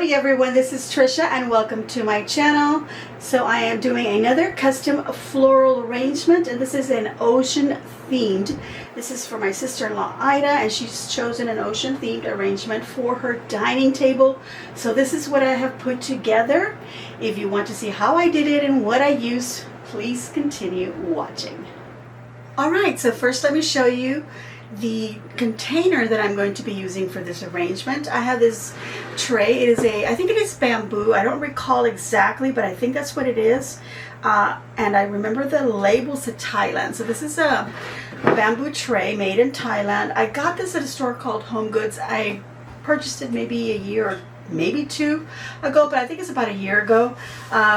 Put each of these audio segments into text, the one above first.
Howdy everyone, this is Tricia and welcome to my channel. So I am doing another custom floral arrangement, and this is an ocean themed. This is for my sister-in-law Ida, and she's chosen an ocean themed arrangement for her dining table. So this is what I have put together. If you want to see how I did it and what I used, please continue watching. Alright, so first let me show you the container that I'm going to be using for this arrangement. I have this tray. It is I think it is bamboo. I don't recall exactly, but I think that's what it is. And I remember the label said Thailand. So this is a bamboo tray made in Thailand. I got this at a store called Home Goods. I purchased it maybe a year or maybe two ago, but I think it's about a year ago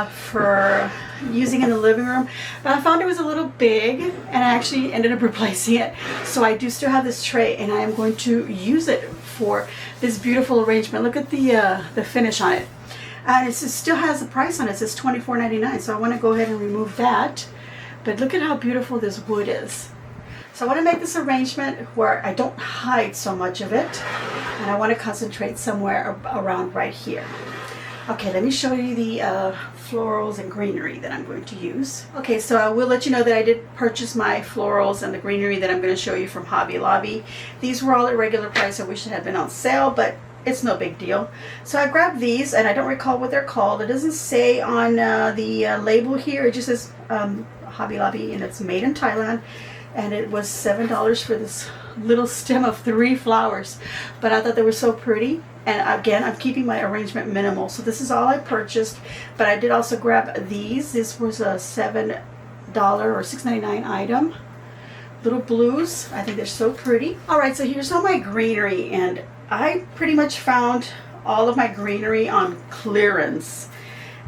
for using in the living room. But I found it was a little big, and I actually ended up replacing it. So I do still have this tray, and I am going to use it for this beautiful arrangement. Look at the finish on it. And it still has the price on it. It says $24.99. So I want to go ahead and remove that. But look at how beautiful this wood is. So I want to make this arrangement where I don't hide so much of it, and I want to concentrate somewhere around right here. Okay, let me show you the florals and greenery that I'm going to use. Okay, so I will let you know that I did purchase my florals and the greenery that I'm going to show you from Hobby Lobby. These were all at regular price. I wish it had been on sale, but it's no big deal. So I grabbed these, and I don't recall what they're called. It doesn't say on the label here. It just says Hobby Lobby, and it's made in Thailand. And it was $7 for this little stem of 3 flowers. But I thought they were so pretty. And again, I'm keeping my arrangement minimal. So this is all I purchased. But I did also grab these. This was a $7 or $6.99 item. Little blues. I think they're so pretty. Alright, so here's all my greenery. And I pretty much found all of my greenery on clearance.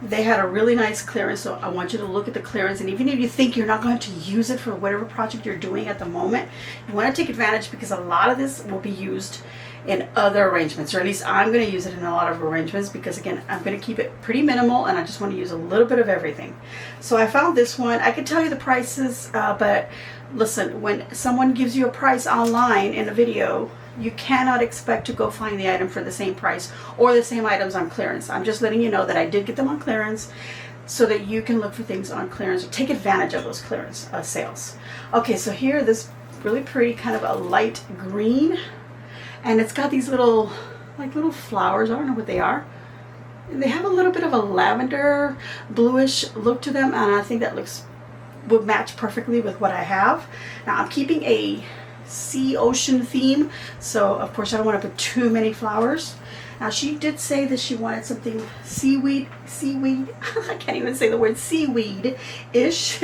They had a really nice clearance, so I want you to look at the clearance. And even if you think you're not going to use it for whatever project you're doing at the moment, you want to take advantage, because a lot of this will be used in other arrangements, or at least I'm going to use it in a lot of arrangements, because again, I'm going to keep it pretty minimal and I just want to use a little bit of everything. So I found this one. I could tell you the prices, but listen, when someone gives you a price online in a video, you cannot expect to go find the item for the same price or the same items on clearance. I'm just letting you know that I did get them on clearance, so that you can look for things on clearance or take advantage of those clearance sales. Okay, so here, this really pretty kind of a light green, and it's got these little flowers. I don't know what they are. They have a little bit of a lavender bluish look to them, and I think that would match perfectly with what I have. Now I'm keeping a sea ocean theme, so of course I don't want to put too many flowers. Now she did say that she wanted something seaweed I can't even say the word seaweed ish.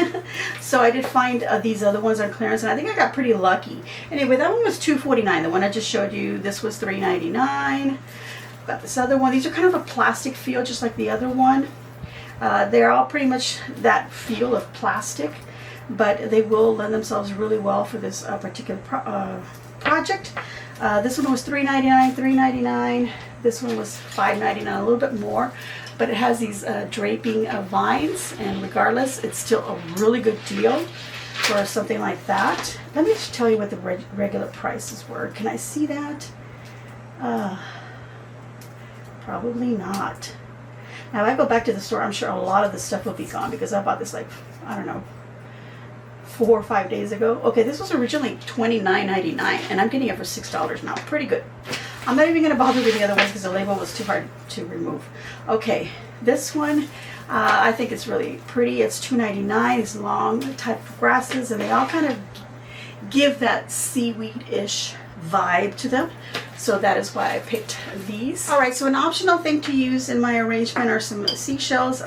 So I did find these other ones on clearance, and I think I got pretty lucky. Anyway, that one was $2.49. The one I just showed you, this was $3.99. Got this other one. These are kind of a plastic feel, just like the other one. They're all pretty much that feel of plastic, but they will lend themselves really well for this particular project. This one was $3.99, $3.99. This one was $5.99, a little bit more, but it has these draping vines, and regardless, it's still a really good deal for something like that. Let me just tell you what the regular prices were. Can I see that? Probably not. Now, if I go back to the store, I'm sure a lot of the stuff will be gone, because I bought this, like, I don't know, 4 or 5 days ago. Okay, this was originally $29.99, and I'm getting it for $6 now. Pretty good. I'm not even going to bother with the other ones because the label was too hard to remove. Okay, this one, I think it's really pretty. It's $2.99. It's long type of grasses, and they all kind of give that seaweed-ish vibe to them. So that is why I picked these. Alright, so an optional thing to use in my arrangement are some seashells.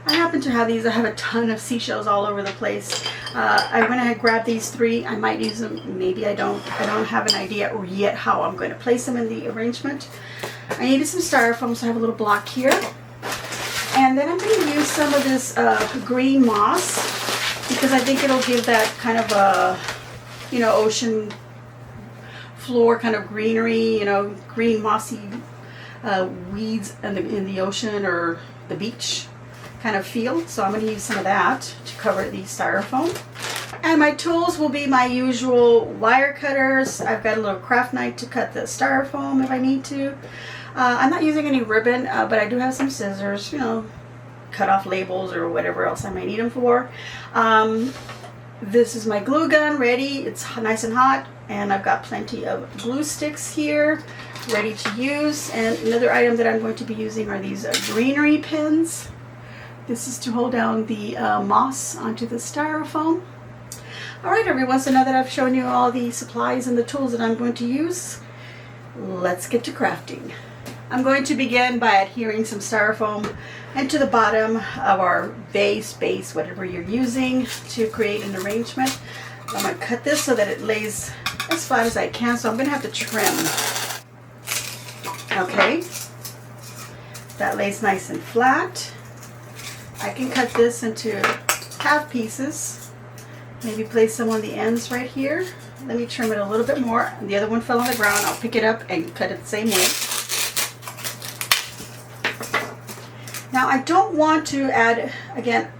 I happen to have these. I have a ton of seashells all over the place. I went ahead and grabbed these 3. I might use them, maybe I don't. I don't have an idea yet how I'm going to place them in the arrangement. I needed some styrofoam, so I have a little block here. And then I'm going to use some of this green moss, because I think it'll give that kind of a, ocean floor kind of greenery, green mossy weeds in the ocean or the beach kind of feel. So I'm going to use some of that to cover the styrofoam. And my tools will be my usual wire cutters. I've got a little craft knife to cut the styrofoam if I need to. I'm not using any ribbon, but I do have some scissors, you know, cut off labels or whatever else I might need them for. This is my glue gun ready. It's nice and hot, and I've got plenty of glue sticks here ready to use. And another item that I'm going to be using are these greenery pins. This is to hold down the moss onto the styrofoam. Alright everyone, so now that I've shown you all the supplies and the tools that I'm going to use, let's get to crafting. I'm going to begin by adhering some styrofoam into the bottom of our base, whatever you're using to create an arrangement. I'm going to cut this so that it lays as flat as I can, so I'm going to have to trim. Okay, that lays nice and flat. I can cut this into half pieces, maybe place some on the ends right here. Let me trim it a little bit more. The other one fell on the ground. I'll pick it up and cut it the same way. Now I don't want to add, again,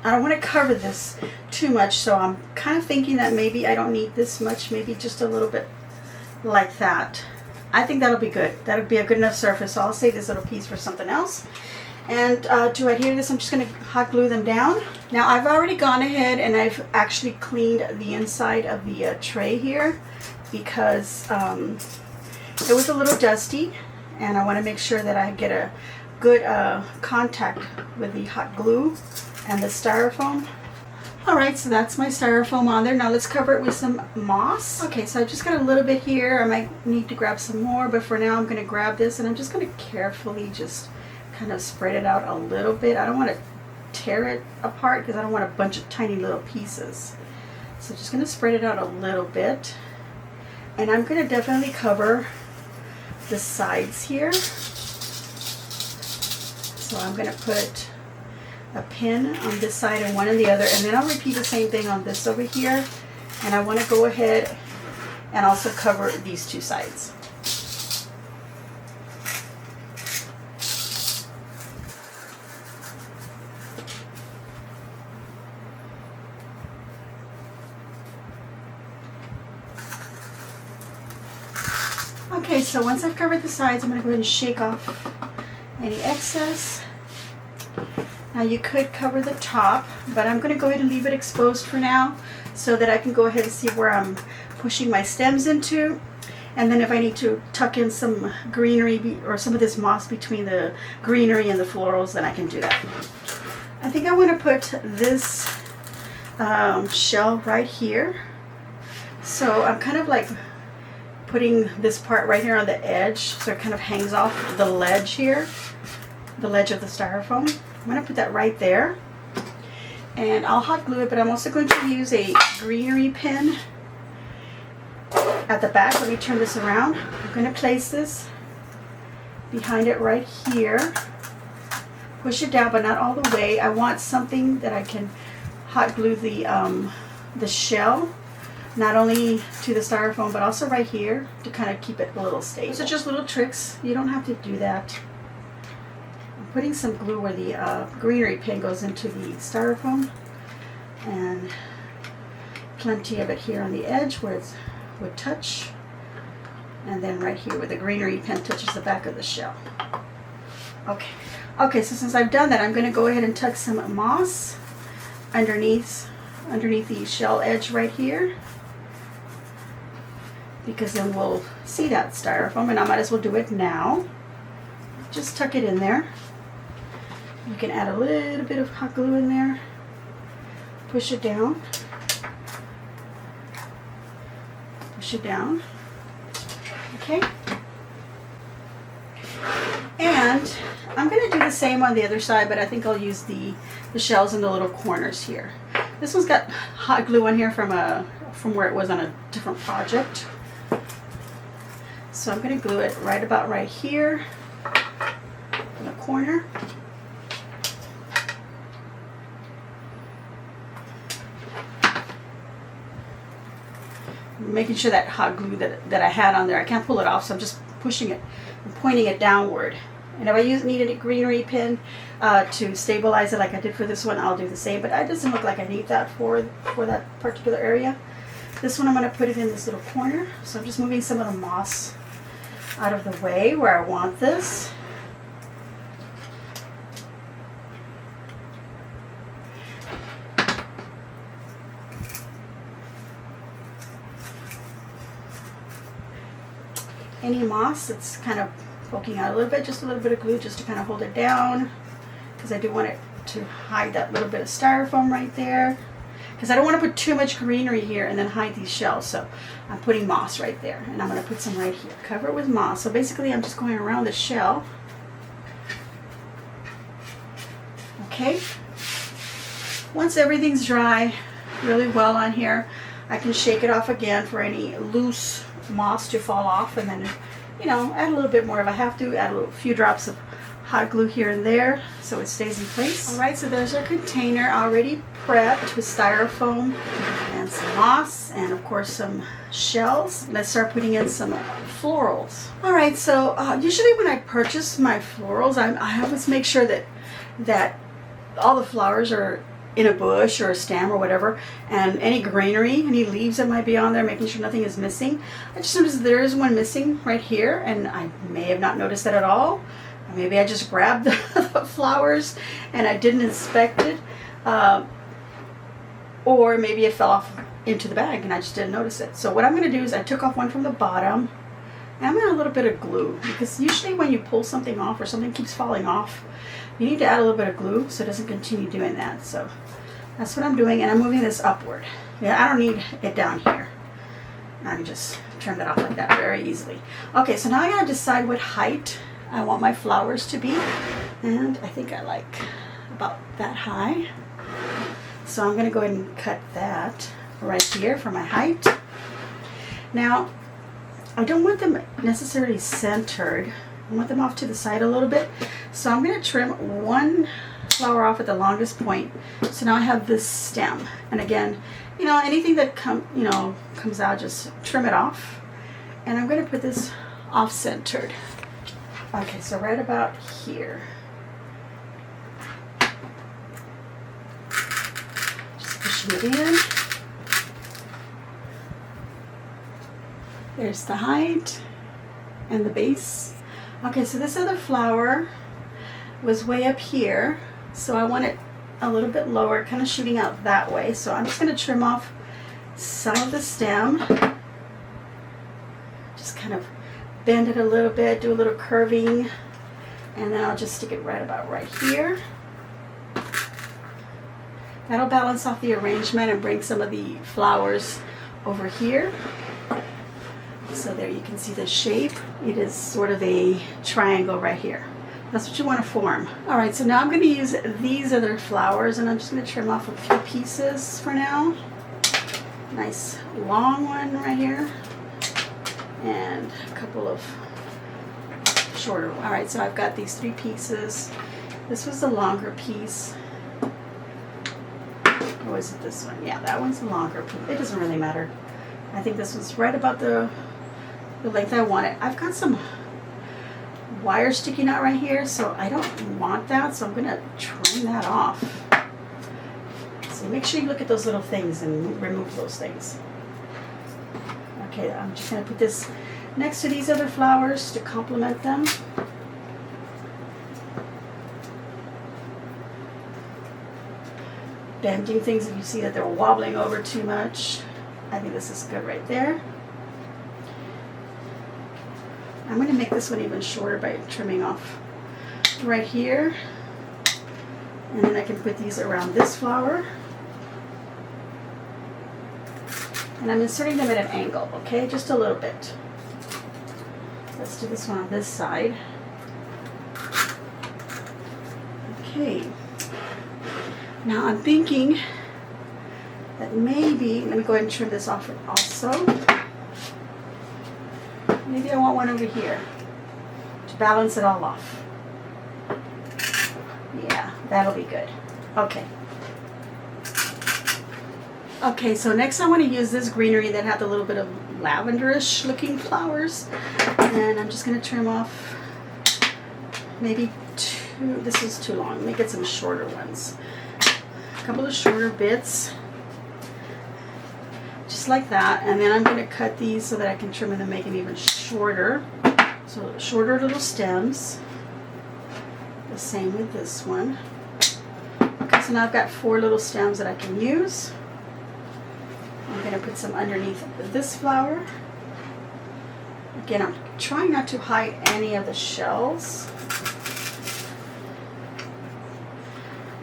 I don't want to cover this too much, so I'm kind of thinking that maybe I don't need this much, maybe just a little bit like that. I think that'll be good. That'll be a good enough surface, so I'll save this little piece for something else. And to adhere to this, I'm just going to hot glue them down. Now I've already gone ahead and I've actually cleaned the inside of the tray here because it was a little dusty, and I want to make sure that I get a good contact with the hot glue and the styrofoam. Alright, so that's my styrofoam on there. Now let's cover it with some moss. Okay, so I just got a little bit here. I might need to grab some more, but for now I'm going to grab this and I'm just going to carefully just kind of spread it out a little bit. I don't want to tear it apart because I don't want a bunch of tiny little pieces. So just going to spread it out a little bit. And I'm going to definitely cover the sides here. So I'm going to put a pin on this side and one on the other, and then I'll repeat the same thing on this over here. And I want to go ahead and also cover these two sides. Okay, so once I've covered the sides, I'm going to go ahead and shake off any excess. Now you could cover the top, but I'm going to go ahead and leave it exposed for now so that I can go ahead and see where I'm pushing my stems into. And then if I need to tuck in some greenery or some of this moss between the greenery and the florals, then I can do that. I think I want to put this shell right here. So I'm kind of like putting this part right here on the edge so it kind of hangs off the ledge here, the ledge of the styrofoam. I'm going to put that right there, and I'll hot glue it, but I'm also going to use a greenery pin at the back. Let me turn this around. I'm going to place this behind it right here, push it down but not all the way. I want something that I can hot glue the shell not only to the styrofoam but also right here to kind of keep it a little stable. These are just little tricks. You don't have to do that. I'm putting some glue where the greenery pin goes into the styrofoam, and plenty of it here on the edge where it would touch, and then right here where the greenery pin touches the back of the shell. Okay, so since I've done that, I'm going to go ahead and tuck some moss underneath the shell edge right here, because then we'll see that styrofoam, and I might as well do it now. Just tuck it in there. You can add a little bit of hot glue in there, push it down, okay. And I'm going to do the same on the other side, but I think I'll use the shells in the little corners here. This one's got hot glue on here from where it was on a different project. So I'm going to glue it right about right here in the corner. Making sure that hot glue that I had on there, I can't pull it off, so I'm just pushing it and pointing it downward. And if I needed a greenery pin to stabilize it like I did for this one, I'll do the same, but it doesn't look like I need that for that particular area. This one I'm going to put it in this little corner, so I'm just moving some of the moss out of the way where I want this. Any moss that's kind of poking out a little bit, just a little bit of glue just to kind of hold it down, because I do want it to hide that little bit of styrofoam right there, because I don't want to put too much greenery here and then hide these shells. So I'm putting moss right there, and I'm going to put some right here. Cover it with moss. So basically I'm just going around the shell. Okay. Once everything's dry really well on here, I can shake it off again for any loose moss to fall off, and then, you know, add a little bit more if I have to, add a few drops of hot glue here and there so it stays in place. Alright, so there's our container already prepped with styrofoam and some moss and of course some shells. Let's start putting in some florals. Alright, so usually when I purchase my florals, I always make sure that all the flowers are in a bush or a stem or whatever, and any greenery, any leaves that might be on there, making sure nothing is missing. I just noticed there is one missing right here, and I may have not noticed that at all. Maybe I just grabbed the flowers and I didn't inspect it, or maybe it fell off into the bag and I just didn't notice it. So what I'm going to do is I took off one from the bottom, and I'm going to add a little bit of glue, because usually when you pull something off or something keeps falling off, you need to add a little bit of glue so it doesn't continue doing that. So that's what I'm doing, and I'm moving this upward. Yeah, I don't need it down here. I can just trim that off like that very easily. Okay, so now I gotta decide what height I want my flowers to be, and I think I like about that high. So I'm gonna go ahead and cut that right here for my height. Now, I don't want them necessarily centered. I want them off to the side a little bit. So I'm going to trim one flower off at the longest point. So now I have this stem. And again, you know, anything that comes out, just trim it off. And I'm going to put this off centered. Okay, so right about here. Just pushing it in. There's the height and the base. Okay, so this other flower was way up here, so I want it a little bit lower, kind of shooting out that way. So I'm just going to trim off some of the stem. Just kind of bend it a little bit, do a little curving, and then I'll just stick it right about right here. That'll balance off the arrangement and bring some of the flowers over here. So there you can see the shape. It is sort of a triangle right here. That's what you want to form. All right, so now I'm going to use these other flowers, and I'm just going to trim off a few pieces for now. Nice long one right here, and a couple of shorter ones. All right, so I've got these 3 pieces. This was the longer piece. Or was it this one? Yeah, that one's the longer piece. It doesn't really matter. I think this was right about the length I want it. I've got some wire sticking out right here, so I don't want that, so I'm going to trim that off. So make sure you look at those little things and remove those things. Okay, I'm just going to put this next to these other flowers to complement them. Bending things if you see that they're wobbling over too much. I think this is good right there. I'm going to make this one even shorter by trimming off right here. And then I can put these around this flower. And I'm inserting them at an angle, okay? Just a little bit. Let's do this one on this side. Okay. Now I'm thinking that maybe, let me go ahead and trim this off also. Maybe I want one over here to balance it all off. Yeah, that'll be good. Okay. Okay, so next I want to use this greenery that had a little bit of lavenderish looking flowers. And I'm just going to trim off maybe 2, this is too long. Let me get some shorter ones. A couple of shorter bits. Just like that, and then I'm going to cut these so that I can trim them and make them even shorter. So So shorter little stems. The same with this one. Okay, so now I've got 4 little stems that I can use. I'm going to put some underneath this flower. Again, I'm trying not to hide any of the shells.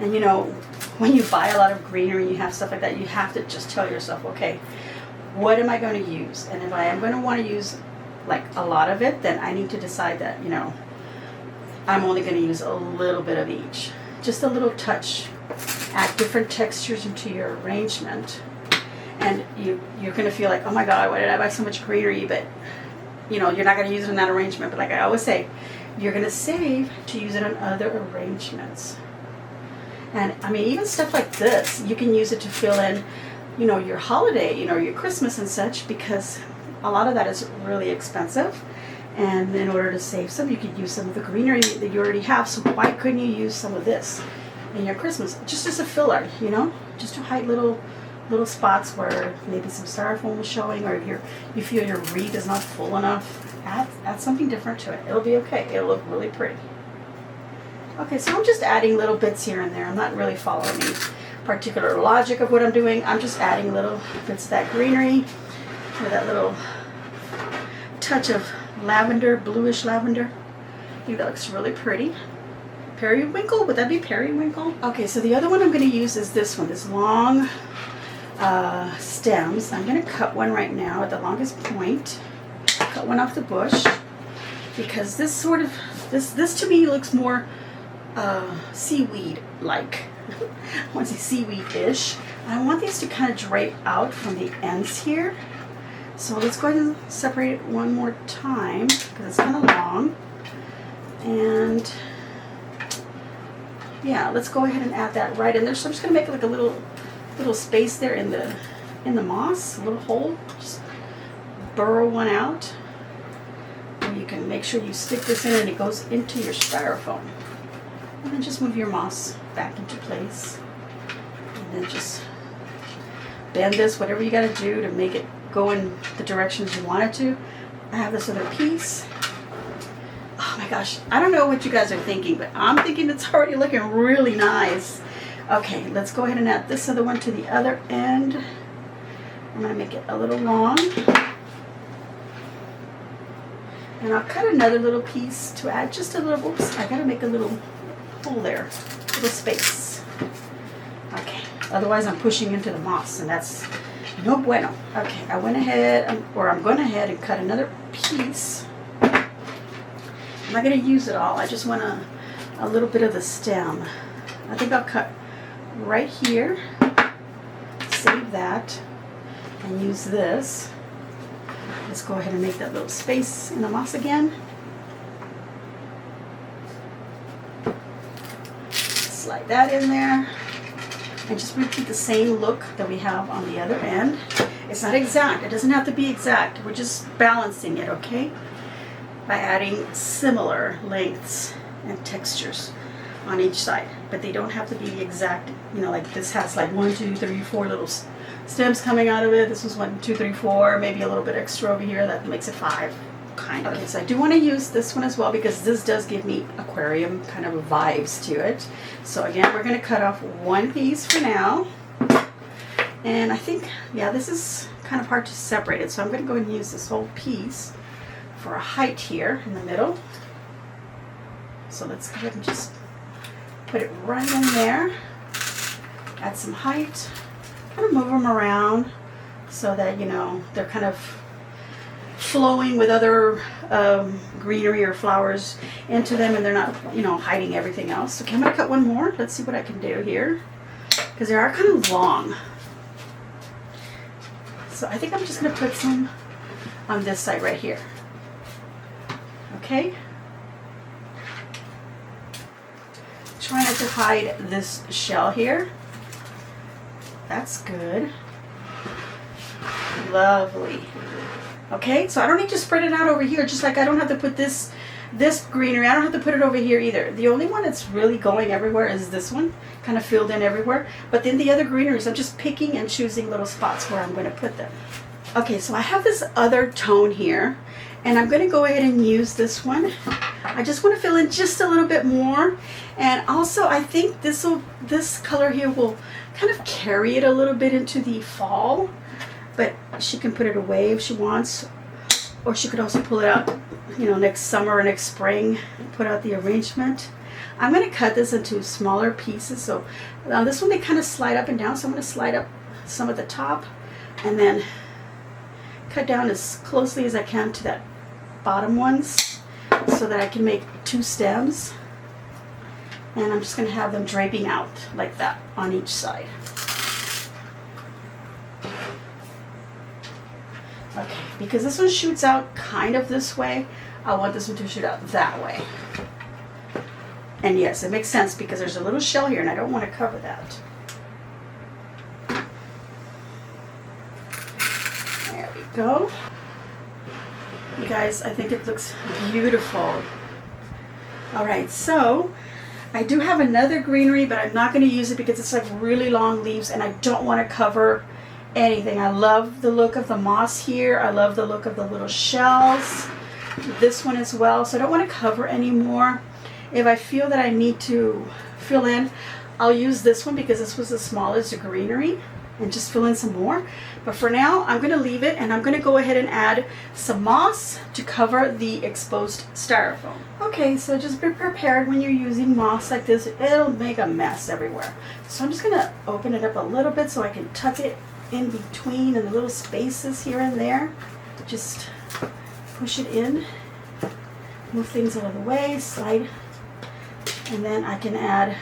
And you know, when you buy a lot of greenery, you have stuff like that, you have to just tell yourself, okay, what am I going to use? And if I am going to want to use like a lot of it, then I need to decide that, you know, I'm only going to use a little bit of each. Just a little touch. Add different textures into your arrangement. And you're going to feel like, oh my God, why did I buy so much greenery? But, you know, you're not going to use it in that arrangement. But like I always say, you're going to save to use it on other arrangements. And I mean, even stuff like this, you can use it to fill in, you know, your holiday, you know, your Christmas and such, because a lot of that is really expensive. And in order to save some, you could use some of the greenery that you already have. So why couldn't you use some of this in your Christmas? Just as a filler, you know, just to hide little spots where maybe some styrofoam is showing, or if you feel your wreath is not full enough. Add something different to it. It'll be okay. It'll look really pretty. Okay, so I'm just adding little bits here and there. I'm not really following any particular logic of what I'm doing. I'm just adding little bits of that greenery with that little touch of lavender, bluish lavender. I think that looks really pretty. Periwinkle, would that be periwinkle? Okay, so the other one I'm going to use is this one, this long stems. I'm going to cut one right now at the longest point. Cut one off the bush, because this sort of, this to me looks more seaweed-like. I want to say seaweed-ish. I want these to kind of drape out from the ends here. So let's go ahead and separate it one more time, because it's kind of long. And yeah, let's go ahead and add that right in there. So I'm just going to make like a little space there in the moss, a little hole. Just burrow one out. And you can make sure you stick this in and it goes into your styrofoam. And then just move your moss back into place. And then just bend this, whatever you got to do to make it go in the directions you want it to. I have this other piece. Oh my gosh, I don't know what you guys are thinking, but I'm thinking it's already looking really nice. Okay, let's go ahead and add this other one to the other end. I'm going to make it a little long. And I'll cut another little piece to add just a little, oops, I got to make a little hole there, little space. Okay, otherwise I'm pushing into the moss, and that's no bueno. Okay, I went ahead, I'm going ahead and cut another piece. I'm not going to use it all. I just want a little bit of the stem. I think I'll cut right here, save that, and use this. Let's go ahead and make that little space in the moss again. Slide that in there. And just repeat the same look that we have on the other end. It's not exact. It doesn't have to be exact. We're just balancing it, okay? By adding similar lengths and textures on each side. But they don't have to be exact. You know, like this has like 1, 2, 3, 4 little stems coming out of it. This was 1, 2, 3, 4. Maybe a little bit extra over here. That makes it 5. Kind of. Okay, so I do want to use this one as well, because this does give me aquarium kind of vibes to it. So again, we're going to cut off one piece for now. And I think, yeah, this is kind of hard to separate it. So I'm going to go and use this whole piece for a height here in the middle. So let's go ahead and just put it right in there. Add some height. Kind of move them around so that, you know, they're kind of flowing with other greenery or flowers into them, and they're not, you know, hiding everything else. Okay, I'm going to cut one more. Let's see what I can do here, because they are kind of long. So I think I'm just going to put some on this side right here. Okay. Try not to hide this shell here. That's good. Lovely. Okay, so I don't need to spread it out over here, just like I don't have to put this greenery, I don't have to put it over here either. The only one that's really going everywhere is this one, kind of filled in everywhere. But then the other greeneries, I'm just picking and choosing little spots where I'm going to put them. Okay, so I have this other tone here, And I'm going to go ahead and use this one. I just want to fill in just a little bit more. And also I think this color here will kind of carry it a little bit into the fall. But she can put it away if she wants. Or she could also pull it out, you know, next summer or next spring, put out the arrangement. I'm going to cut this into smaller pieces. So this one, they kind of slide up and down. So I'm going to slide up some at the top and then cut down as closely as I can to that bottom ones so that I can make 2 stems. And I'm just going to have them draping out like that on each side. Okay, because this one shoots out kind of this way, I want this one to shoot out that way. And yes, it makes sense because there's a little shell here and I don't want to cover that. There we go. You guys, I think it looks beautiful. Alright, so I do have another greenery, but I'm not going to use it because it's like really long leaves and I don't want to cover anything. I love the look of the moss here. I love the look of the little shells. This one as well. So I don't want to cover anymore. If I feel that I need to fill in, I'll use this one because this was the smallest greenery and just fill in some more. But for now, I'm going to leave it and I'm going to go ahead and add some moss to cover the exposed styrofoam. Okay, so just be prepared when you're using moss like this. It'll make a mess everywhere. So I'm just going to open it up a little bit so I can tuck it in between and the little spaces here and there. Just push it in, move things out of the way, slide, and then I can add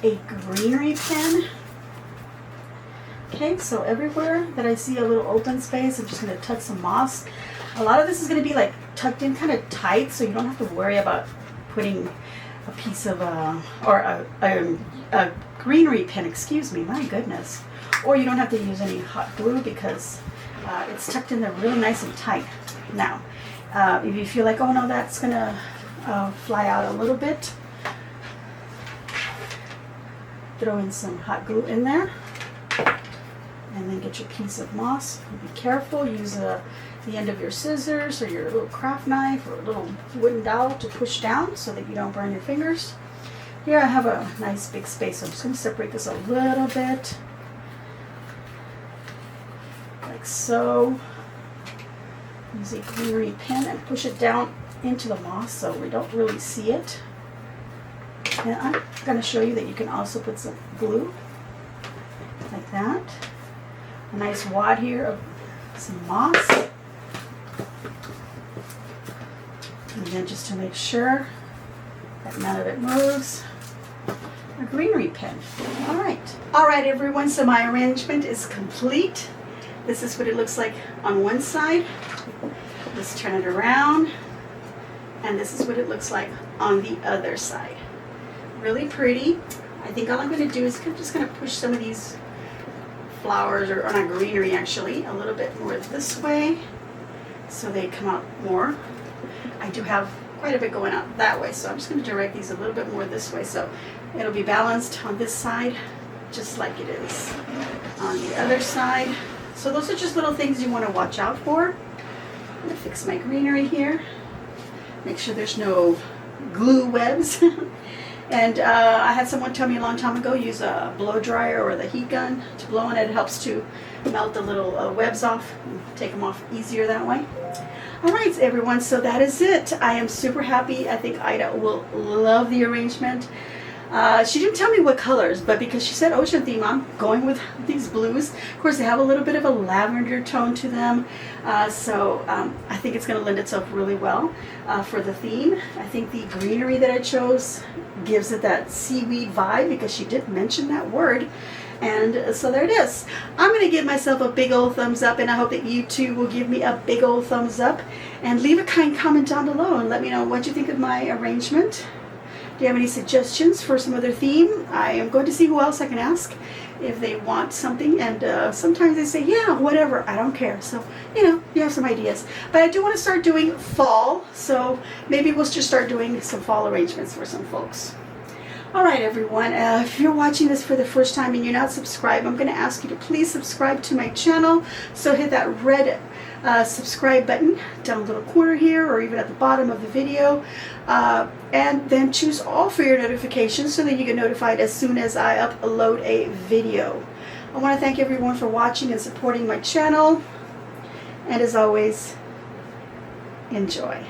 a greenery pen. Okay, so everywhere that I see a little open space, I'm just going to tuck some moss. A lot of this is going to be like tucked in kind of tight, so you don't have to worry about putting a piece of a greenery pen, excuse me, my goodness. Or you don't have to use any hot glue because it's tucked in there really nice and tight. Now, if you feel like, oh no, that's going to fly out a little bit, throw in some hot glue in there. And then get your piece of moss. Be careful, use the end of your scissors or your little craft knife or a little wooden dowel to push down so that you don't burn your fingers. Here I have a nice big space, so I'm just going to separate this a little bit. Like so. Use a greenery pen and push it down into the moss so we don't really see it. And I'm going to show you that you can also put some glue like that. A nice wad here of some moss. And then just to make sure that none of it moves, a greenery pen. Alright everyone, so my arrangement is complete. This is what it looks like on one side. Let's turn it around. And this is what it looks like on the other side. Really pretty. I think all I'm going to do is I'm just going to push some of these flowers, or not greenery actually, a little bit more this way so they come out more. I do have quite a bit going out that way, so I'm just going to direct these a little bit more this way so it'll be balanced on this side just like it is on the other side. So those are just little things you want to watch out for. I'm going to fix my greenery here, make sure there's no glue webs. And I had someone tell me a long time ago, use a blow dryer or the heat gun to blow on it. It helps to melt the little webs off and take them off easier that way. Alright everyone, so that is it. I am super happy. I think Ida will love the arrangement. She didn't tell me what colors, but because she said ocean theme, I'm going with these blues. Of course, they have a little bit of a lavender tone to them, so I think it's going to lend itself really well for the theme. I think the greenery that I chose gives it that seaweed vibe because she did mention that word. And so there it is. I'm going to give myself a big old thumbs up, and I hope that you too will give me a big old thumbs up. And leave a kind comment down below and let me know what you think of my arrangement. Do you have any suggestions for some other theme? I am going to see who else I can ask if they want something, and sometimes they say, yeah, whatever, I don't care. So, you know, you have some ideas. But I do want to start doing fall, so maybe we'll just start doing some fall arrangements for some folks. All right, everyone, if you're watching this for the first time and you're not subscribed, I'm going to ask you to please subscribe to my channel. So hit that red subscribe button down in the little corner here, or even at the bottom of the video, and then choose all for your notifications so that you get notified as soon as I upload a video. I want to thank everyone for watching and supporting my channel, and as always, enjoy.